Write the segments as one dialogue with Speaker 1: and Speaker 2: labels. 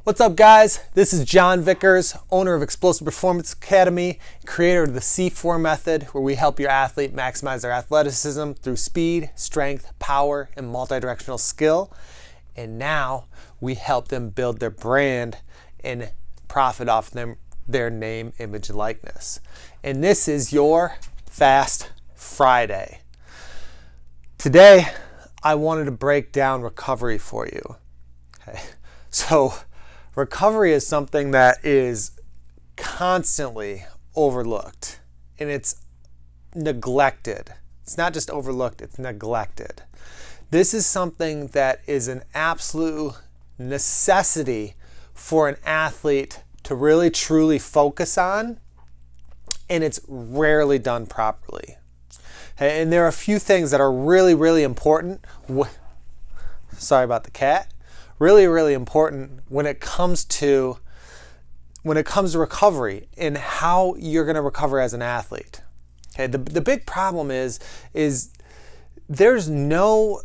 Speaker 1: What's up, guys? This is John Vickers, owner of Explosive Performance Academy, creator of the C4 method, where we help your athlete maximize their athleticism through speed, strength, power, and multi-directional skill. And now we help them build their brand and profit off their name, image, and likeness. And this is your Fast Friday. Today, I wanted to break down recovery for you. Okay. So, recovery is something that is constantly overlooked, and it's neglected. It's not just overlooked, it's neglected. This is something that is an absolute necessity for an athlete to really truly focus on, and it's rarely done properly. And there are a few things that are really, really important. Sorry about the cat. Really, really important when it comes to recovery and how you're going to recover as an athlete. Okay, the big problem is there's no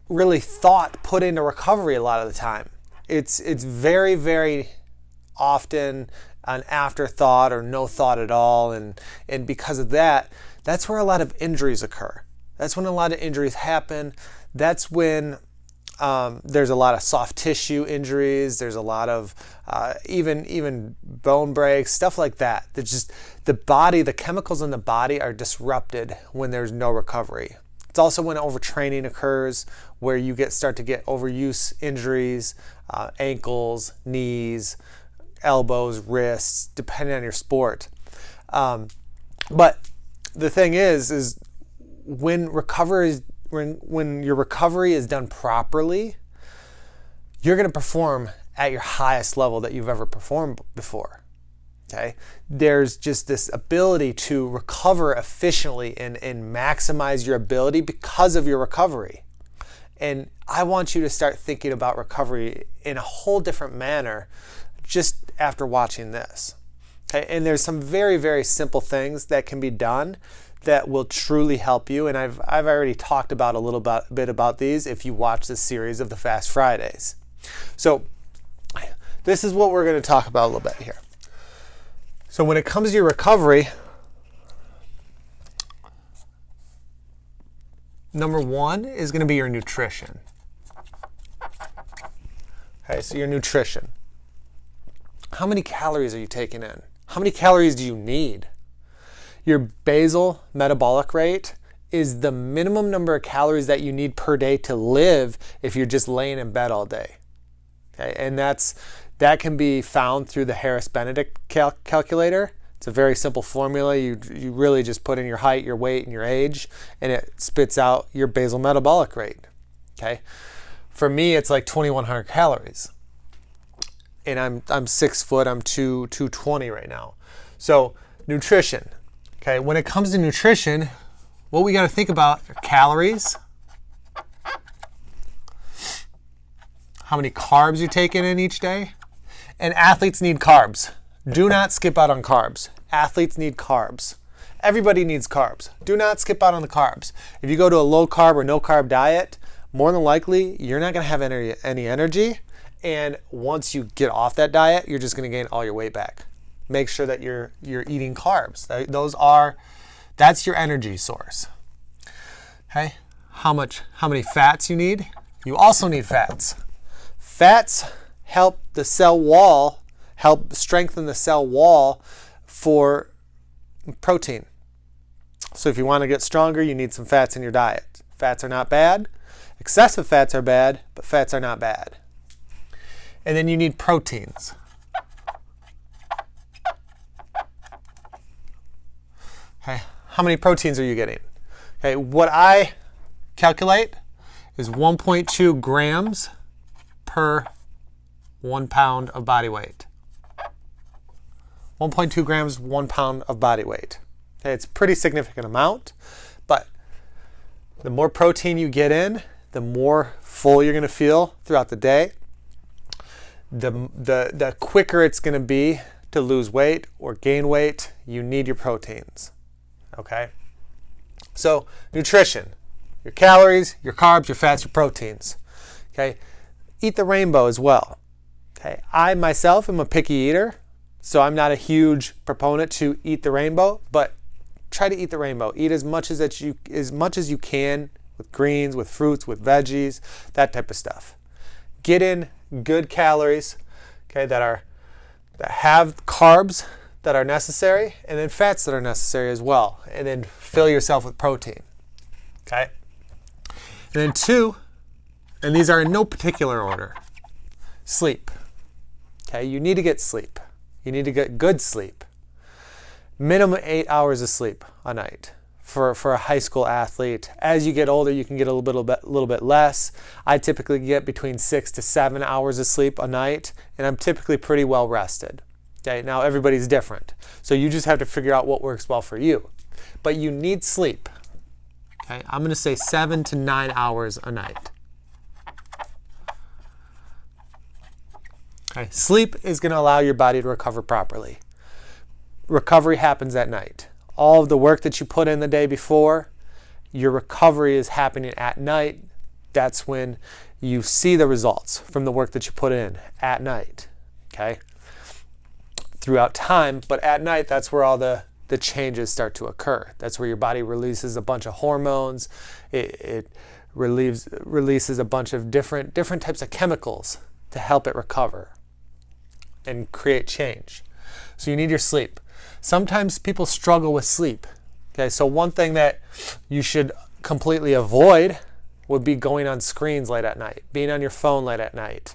Speaker 1: really thought put into recovery a lot of the time. It's very, very often an afterthought or no thought at all, and because of that, that's where a lot of injuries occur. That's when a lot of injuries happen. That's when there's a lot of soft tissue injuries. There's a lot of even bone breaks, stuff like that. It's just the chemicals in the body are disrupted when there's no recovery. It's also when overtraining occurs, where you start to get overuse injuries, ankles, knees, elbows, wrists, depending on your sport. But the thing is when your recovery is done properly, you're going to perform at your highest level that you've ever performed before. Okay? There's just this ability to recover efficiently and maximize your ability because of your recovery. And I want you to start thinking about recovery in a whole different manner just after watching this. Okay? And there's some very, very simple things that can be done that will truly help you, and I've already talked about a bit about these if you watch this series of the Fast Fridays. So this is what we're going to talk about a little bit here. So when it comes to your recovery, number one is going to be your nutrition. Okay, so your nutrition. How many calories are you taking in? How many calories do you need? Your basal metabolic rate is the minimum number of calories that you need per day to live if you're just laying in bed all day. Okay, and that can be found through the Harris-Benedict calculator. It's a very simple formula. You really just put in your height, your weight, and your age, and it spits out your basal metabolic rate. Okay, for me, it's like 2,100 calories, and I'm 6 foot. I'm 220 right now. So nutrition. Okay, when it comes to nutrition, what we got to think about are calories, how many carbs you're taking in each day, and athletes need carbs. Do not skip out on carbs. Athletes need carbs. Everybody needs carbs. Do not skip out on the carbs. If you go to a low carb or no carb diet, more than likely you're not going to have any energy, and once you get off that diet, you're just going to gain all your weight back. Make sure that you're eating carbs. That's your energy source. Okay? How many fats you need? You also need fats. Fats help strengthen the cell wall for protein. So if you want to get stronger, you need some fats in your diet. Fats are not bad. Excessive fats are bad, but fats are not bad. And then you need proteins. Okay, how many proteins are you getting? Okay, what I calculate is 1.2 grams per 1 pound of body weight. 1.2 grams, 1 pound of body weight. Okay, it's a pretty significant amount, but the more protein you get in, the more full you're going to feel throughout the day. The quicker it's going to be to lose weight or gain weight. You need your proteins. Okay, so nutrition, your calories, your carbs, your fats, your proteins. Okay, eat the rainbow as well. Okay, I myself am a picky eater, so I'm not a huge proponent to eat the rainbow, but try to eat the rainbow. Eat as much as you can with greens, with fruits, with veggies, that type of stuff. Get in good calories, okay, that have carbs that are necessary, and then fats that are necessary as well. And then fill yourself with protein. Okay? And then 2, and these are in no particular order, sleep. Okay, you need to get sleep. You need to get good sleep. Minimum 8 hours of sleep a night for a high school athlete. As you get older, you can get a little bit less. I typically get between 6 to 7 hours of sleep a night, and I'm typically pretty well rested. Okay, now everybody's different, so you just have to figure out what works well for you. But you need sleep. Okay, I'm going to say 7 to 9 hours a night. Okay. Sleep is going to allow your body to recover properly. Recovery happens at night. All of the work that you put in the day before, your recovery is happening at night. That's when you see the results from the work that you put in at night. Okay? Throughout time, but at night, that's where all the changes start to occur. That's where your body releases a bunch of hormones. It releases a bunch of different types of chemicals to help it recover and create change. So you need your sleep. Sometimes people struggle with sleep. Okay, so one thing that you should completely avoid would be going on screens late at night, being on your phone late at night.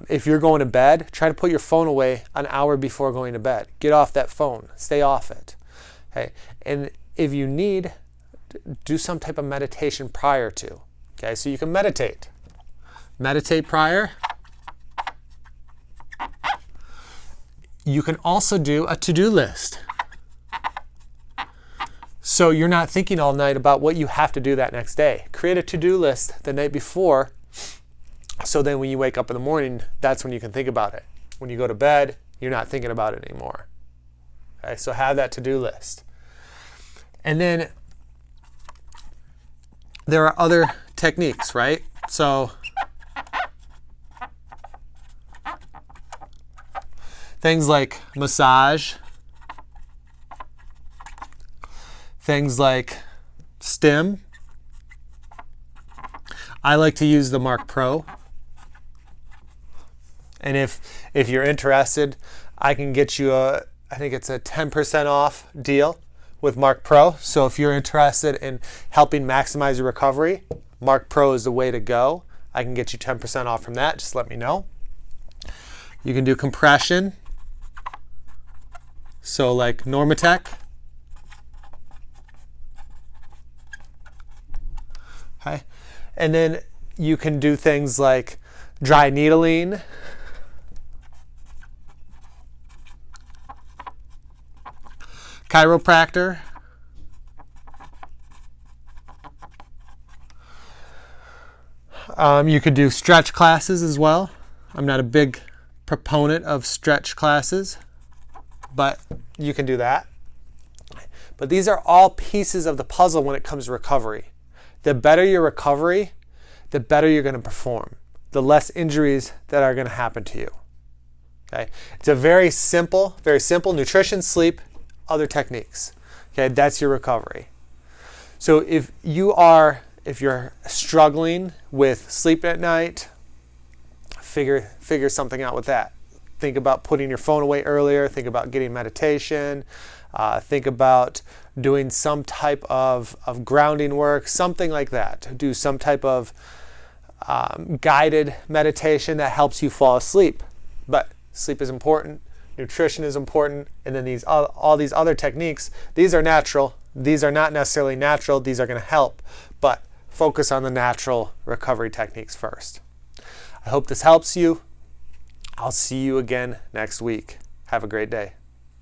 Speaker 1: If you're going to bed, try to put your phone away an hour before going to bed. Get off that phone. Stay off it. Okay, and if you need, do some type of meditation prior to. Okay, so you can meditate. Meditate prior. You can also do a to-do list. So you're not thinking all night about what you have to do that next day. Create a to-do list the night before, so then when you wake up in the morning, that's when you can think about it. When you go to bed, you're not thinking about it anymore. Okay, so have that to-do list. And then there are other techniques, right? So things like massage, things like stim. I like to use the Mark Pro. And if you're interested, I can get you I think it's a 10% off deal with Mark Pro. So if you're interested in helping maximize your recovery, Mark Pro is the way to go. I can get you 10% off from that. Just let me know. You can do compression. So like Normatec. Okay. And then you can do things like dry needling. Chiropractor. You could do stretch classes as well. I'm not a big proponent of stretch classes, but you can do that. But these are all pieces of the puzzle when it comes to recovery. The better your recovery, the better you're going to perform. The less injuries that are going to happen to you. Okay? It's a very simple nutrition, sleep, other techniques. Okay, that's your recovery. So if you're struggling with sleep at night, figure something out with that. Think about putting your phone away earlier. Think about getting meditation. Think about doing some type of grounding work, something like that. Do some type of guided meditation that helps you fall asleep. But sleep is important. Nutrition is important. And then all these other techniques, these are natural. These are not necessarily natural. These are going to help. But focus on the natural recovery techniques first. I hope this helps you. I'll see you again next week. Have a great day.